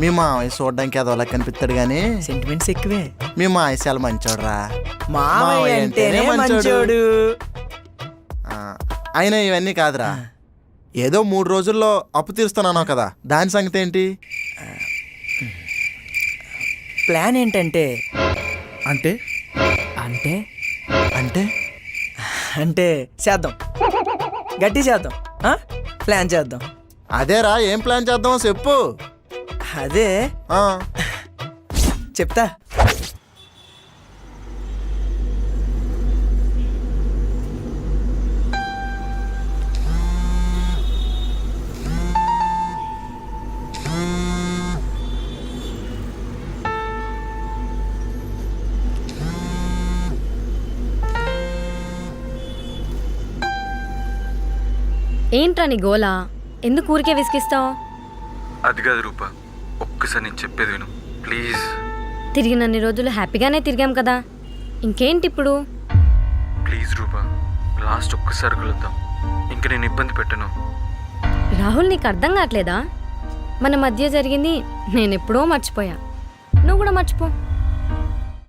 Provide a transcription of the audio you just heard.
మీ మావయ్య చూడడానికి అదోలా కనిపిస్తాడు గానీ సెంటిమెంట్స్ ఎక్కువే. మీ మావయ్య చాలా మంచోడురా. మావయ్య అంటేనే మంచోడు. అయినా ఇవన్నీ కాదురా, ఏదో 3 రోజుల్లో అప్పు తీరుస్తానన్నావు కదా, దాని సంగతి ఏంటి? ప్లాన్ ఏంటంటే అంటే అంటే అంటే అంటే చేద్దాం, గట్టి చేద్దాం, ప్లాన్ చేద్దాం. అదేరా, ఏం ప్లాన్ చేద్దామో చెప్పు. అదే చెప్తా. ఏంట్రా నీ గోలా? ఎందుకు ఊరికే విసిగిస్తావు? అది కాదు రూపా, ఒక్కసారి నేను చెప్పేది విను ప్లీజ్. తిరిగినన్ని రోజులు హ్యాపీగానే తిరిగాం కదా, ఇంకేంటి ఇప్పుడు? ప్లీజ్ రూపా, లాస్ట్ ఒక్కసారి కలుద్దాం, ఇంక నేను ఇబ్బంది పెట్టను. రాహుల్, నీకు అర్థం కావట్లేదా? మన మధ్య జరిగింది నేను ఎప్పుడో మర్చిపోయా, నువ్వు కూడా మర్చిపో.